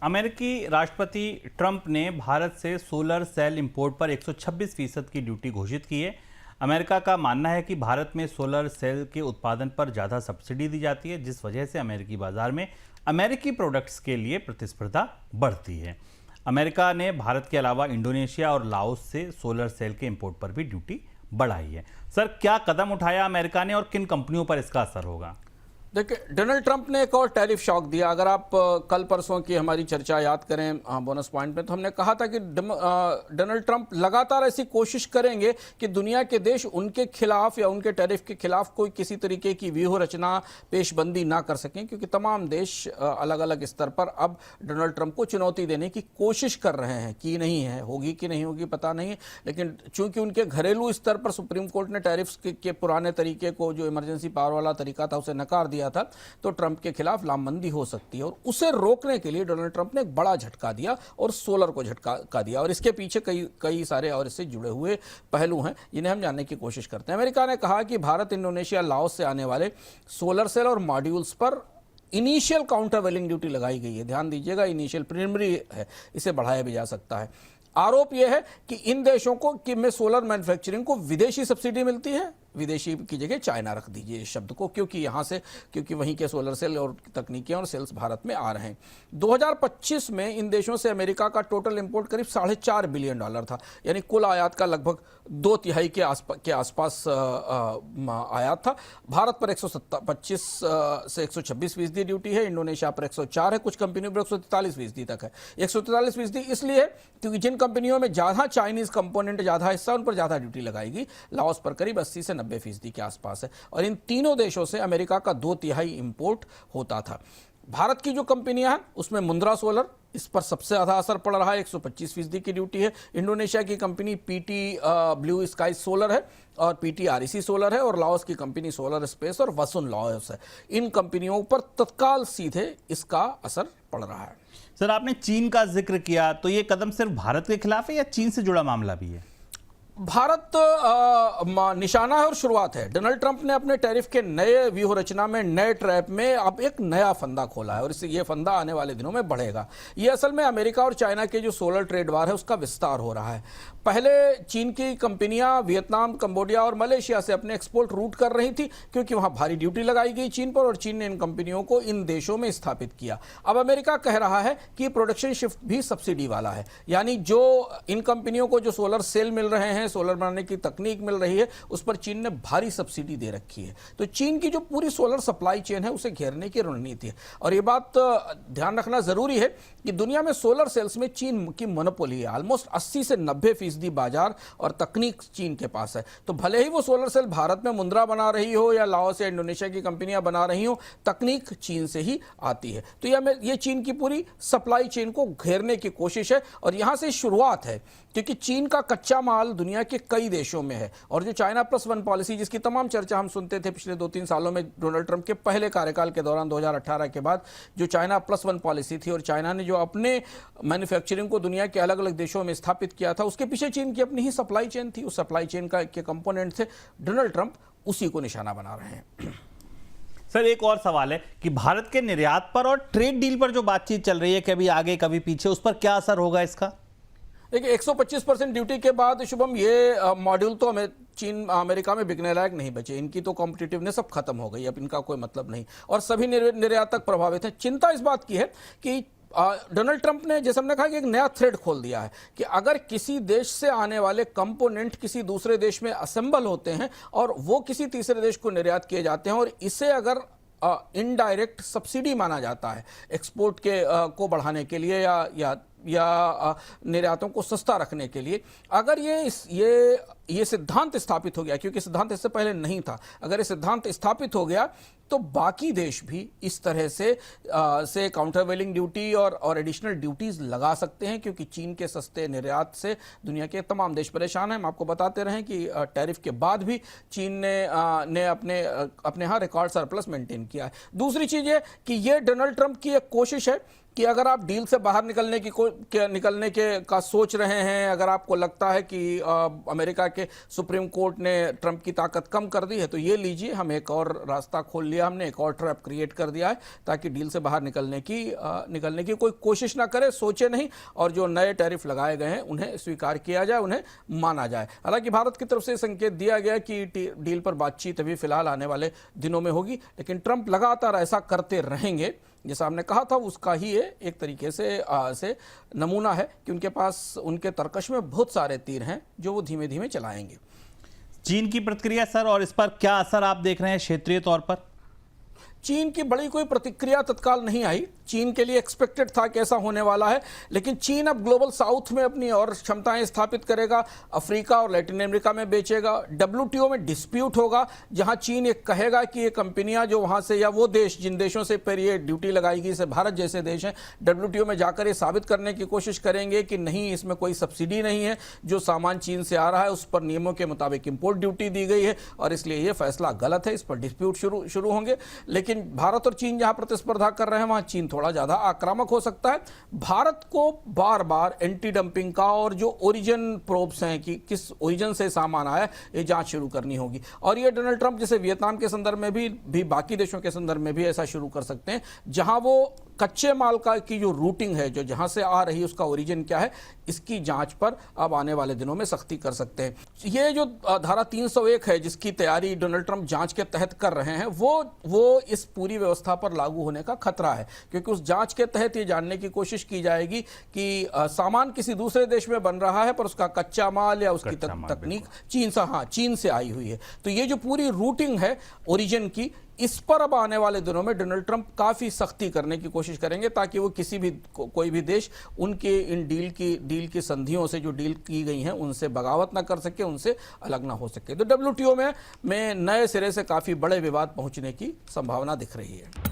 अमेरिकी राष्ट्रपति ट्रंप ने भारत से सोलर सेल इंपोर्ट पर 126% की ड्यूटी घोषित की है। अमेरिका का मानना है कि भारत में सोलर सेल के उत्पादन पर ज़्यादा सब्सिडी दी जाती है, जिस वजह से अमेरिकी बाजार में अमेरिकी प्रोडक्ट्स के लिए प्रतिस्पर्धा बढ़ती है। अमेरिका ने भारत के अलावा इंडोनेशिया और लाओस से सोलर सेल के इंपोर्ट पर भी ड्यूटी बढ़ाई है। सर, क्या कदम उठाया अमेरिका ने और किन कंपनियों पर इसका असर होगा? देखिए, डोनाल्ड ट्रंप ने एक और टैरिफ शॉक दिया। अगर आप कल परसों की हमारी चर्चा याद करें बोनस पॉइंट में, तो हमने कहा था कि डोनाल्ड ट्रंप लगातार ऐसी कोशिश करेंगे कि दुनिया के देश उनके खिलाफ या उनके टैरिफ के खिलाफ कोई किसी तरीके की व्यूह रचना पेशबंदी ना कर सकें, क्योंकि तमाम देश अलग अलग स्तर पर अब डोनाल्ड ट्रंप को चुनौती देने की कोशिश कर रहे हैं। की नहीं है, होगी कि नहीं होगी पता नहीं, लेकिन चूंकि उनके घरेलू स्तर पर सुप्रीम कोर्ट ने टैरिफ्स के पुराने तरीके को, जो इमरजेंसी पावर वाला तरीका था, उसे नकार दिया था, तो ट्रंप के खिलाफ लामबंदी हो सकती है। और उसे रोकने के लिए डोनाल्ड ट्रंप ने एक बड़ा झटका दिया और सोलर को झटका दिया। और इसके पीछे कई सारे और इससे जुड़े हुए पहलू हैं, जिन्हें हम जानने की कोशिश करते हैं। अमेरिका ने कहा कि भारत, इंडोनेशिया, लाओस से आने वाले सोलर सेल और मॉड्यूल्स पर इनिशियल काउंटर वेलिंग ड्यूटी लगाई गई है। ध्यान दीजिएगा, इनिशियल, प्रिलिमिनरी है, इसे बढ़ाया भी जा सकता है। आरोप यह है कि इन देशों को में सोलर मैन्युफैक्चरिंग को विदेशी सब्सिडी मिलती है। विदेशी की जगह चाइना रख दीजिए इस शब्द को, क्योंकि वहीं के सोलर सेल और तकनीकें और सेल्स भारत में आ रहे हैं। 2025 में इन देशों से अमेरिका का टोटल इंपोर्ट करीब $4.5 बिलियन था, यानी कुल आयात का लगभग 2/3 के आसपास आयात था। भारत पर 125 से 126% ड्यूटी है, इंडोनेशिया पर 104 है, कुछ कंपनियों पर 143% तक है। 143% इसलिए है क्योंकि जिन कंपनियों में ज़्यादा चाइनीज कंपोनेंट, ज़्यादा हिस्सा, उन पर ज़्यादा ड्यूटी लगाएगी। लाओस पर करीब 80 से 90% के आसपास है। और इन तीनों देशों से अमेरिका का 2/3 इंपोर्ट होता था। भारत की जो कंपनियां हैं उसमें मुंद्रा सोलर, इस पर सबसे ज्यादा असर पड़ रहा है, 125% की ड्यूटी है। इंडोनेशिया की company PT blue sky solar है और PTREC सोलर है, और लाओस की कंपनी सोलर स्पेस और वसुन लाओस है। इन कंपनियों पर तत्काल सीधे इसका असर पड़ रहा है। सर, आपने चीन का जिक्र किया, तो ये कदम सिर्फ भारत के खिलाफ है या चीन से जुड़ा मामला भी है? भारत निशाना है और शुरुआत है। डोनाल्ड ट्रंप ने अपने टैरिफ के नए व्यूह रचना में, नए ट्रैप में अब एक नया फंदा खोला है, और इससे ये फंदा आने वाले दिनों में बढ़ेगा। ये असल में अमेरिका और चाइना के जो सोलर ट्रेड वार है उसका विस्तार हो रहा है। पहले चीन की कंपनियां वियतनाम, कंबोडिया और मलेशिया से अपने एक्सपोर्ट रूट कर रही थी, क्योंकि वहां भारी ड्यूटी लगाई गई चीन पर, और चीन ने इन कंपनियों को इन देशों में स्थापित किया। अब अमेरिका कह रहा है कि प्रोडक्शन शिफ्ट भी सब्सिडी वाला है, यानी जो इन कंपनियों को जो सोलर सेल मिल रहे हैं, सोलर बनाने की तकनीक मिल रही है, उस पर चीन ने भारी सब्सिडी दे रखी है। तो चीन की जो पूरी सोलर सप्लाई चेन है उसे घेरने की रणनीति है। और ये बात ध्यान रखना जरूरी है कि दुनिया में सोलर सेल्स में चीन की मोनोपोली है। ऑलमोस्ट 80 से 90% बाजार और तकनीक चीन के पास है। तो भले ही वो सोलर सेल भारत में मुंद्रा बना रही हो या लाओस या इंडोनेशिया की कंपनियां बना रही हो, तकनीक चीन से ही आती है। तो ये चीन की पूरी सप्लाई चेन को घेरने की कोशिश है, और यहां से शुरुआत है, क्योंकि चीन का कच्चा माल दुनिया के कई देशों में है। और जो चाइना +1 पॉलिसी, जिसकी तमाम चर्चा हम सुनते थे पिछले 2-3 सालों में, डोनाल्ड ट्रंप के पहले कार्यकाल के दौरान 2018 के बाद जो चाइना +1 पॉलिसी थी, और चाइना ने जो अपने मैन्युफैक्चरिंग को दुनिया के अलग अलग देशों में स्थापित किया था, उसके पीछे चीन की अपनी ही सप्लाई चेन थी। उस सप्लाई चेन के कंपोनेंट थे। डोनाल्ड ट्रंप उसी को निशाना बना रहे हैं। सर, एक और सवाल है कि भारत के निर्यात पर और ट्रेड डील पर जो बातचीत चल रही है, कभी आगे कभी पीछे, उस पर क्या असर होगा इसका? देखिए, 125% ड्यूटी के बाद शुभम, ये मॉड्यूल तो हमें चीन अमेरिका में बिकने लायक नहीं बचे। इनकी तो कॉम्पिटिटिवनेस सब खत्म हो गई, अब इनका कोई मतलब नहीं, और सभी निर्यातक प्रभावित हैं। चिंता इस बात की है कि डोनाल्ड ट्रंप ने, जैसे हमने कहा, कि एक नया थ्रेड खोल दिया है कि अगर किसी देश से आने वाले कंपोनेंट किसी दूसरे देश में असेंबल होते हैं और वो किसी तीसरे देश को निर्यात किए जाते हैं, और इसे अगर इनडायरेक्ट सब्सिडी माना जाता है एक्सपोर्ट को बढ़ाने के लिए या निर्यातों को सस्ता रखने के लिए, अगर ये सिद्धांत स्थापित हो गया, क्योंकि सिद्धांत इससे पहले नहीं था, अगर ये सिद्धांत स्थापित हो गया तो बाकी देश भी इस तरह से काउंटर वेलिंग ड्यूटी और एडिशनल ड्यूटीज लगा सकते हैं, क्योंकि चीन के सस्ते निर्यात से दुनिया के तमाम देश परेशान हैं। हम आपको बताते रहें कि टैरिफ के बाद भी चीन ने अपने यहाँ रिकॉर्ड सरप्लस मेंटेन किया है। दूसरी चीज ये कि ये डोनाल्ड ट्रंप की एक कोशिश है कि अगर आप डील से बाहर निकलने का सोच रहे हैं, अगर आपको लगता है कि अमेरिका के सुप्रीम कोर्ट ने ट्रंप की ताकत कम कर दी है, तो ये लीजिए, हम एक और रास्ता खोल लिया, हमने एक और ट्रैप क्रिएट कर दिया है ताकि डील से बाहर निकलने की कोई कोशिश ना करे, सोचे नहीं, और जो नए टैरिफ लगाए गए हैं उन्हें स्वीकार किया जाए, उन्हें माना जाए। हालांकि भारत की तरफ से संकेत दिया गया कि डील पर बातचीत अभी फिलहाल आने वाले दिनों में होगी, लेकिन ट्रंप लगातार ऐसा करते रहेंगे। जैसा हमने कहा था, उसका ही ये एक तरीके से नमूना है कि उनके पास उनके तरकश में बहुत सारे तीर हैं जो वो धीमे धीमे चलाएंगे। चीन की प्रतिक्रिया सर, और इस पर क्या असर आप देख रहे हैं क्षेत्रीय तौर पर? चीन की बड़ी कोई प्रतिक्रिया तत्काल नहीं आई। चीन के लिए एक्सपेक्टेड था कि ऐसा होने वाला है, लेकिन चीन अब ग्लोबल साउथ में अपनी और क्षमताएं स्थापित करेगा, अफ्रीका और लैटिन अमेरिका में बेचेगा। WTO में डिस्प्यूट होगा, जहां चीन ये कहेगा कि ये कंपनियां जो वहां से, या वो देश जिन देशों से पर ये ड्यूटी लगाएगी, जैसे भारत जैसे देश हैं, WTO में जाकर ये साबित करने की कोशिश करेंगे कि नहीं, इसमें कोई सब्सिडी नहीं है, जो सामान चीन से आ रहा है उस पर नियमों के मुताबिक इंपोर्ट ड्यूटी दी गई है और इसलिए ये फैसला गलत है। इस पर डिस्प्यूट शुरू होंगे। लेकिन भारत और चीन जहां प्रतिस्पर्धा कर रहे हैं, वहां चीन थोड़ा ज्यादा आक्रामक हो सकता है। भारत को बार बार एंटी डंपिंग का और जो ओरिजिन प्रोब्स हैं कि किस ओरिजिन से सामान आया, ये जांच शुरू करनी होगी। और ये डोनाल्ड ट्रंप जैसे वियतनाम के संदर्भ में भी बाकी देशों के संदर्भ में भी ऐसा शुरू कर सकते हैं, जहां वो कच्चे माल की जो रूटिंग है, जो जहां से आ रही है, उसका ओरिजिन क्या है, इसकी जांच पर अब आने वाले दिनों में सख्ती कर सकते हैं। ये जो धारा 301 है, जिसकी तैयारी डोनाल्ड ट्रंप जांच के तहत कर रहे हैं, वो इस पूरी व्यवस्था पर लागू होने का खतरा है, क्योंकि उस जांच के तहत ये जानने की कोशिश की जाएगी कि सामान किसी दूसरे देश में बन रहा है, पर उसका कच्चा माल या उसकी तकनीक चीन से आई हुई है। तो ये जो पूरी रूटिंग है ओरिजिन की, इस पर अब आने वाले दिनों में डोनाल्ड ट्रंप काफी सख्ती करने की कोशिश करेंगे, ताकि वो कोई भी देश उनके इन डील की संधियों से, जो डील की गई हैं, उनसे बगावत ना कर सके, उनसे अलग ना हो सके। तो WTO में नए सिरे से काफी बड़े विवाद पहुंचने की संभावना दिख रही है।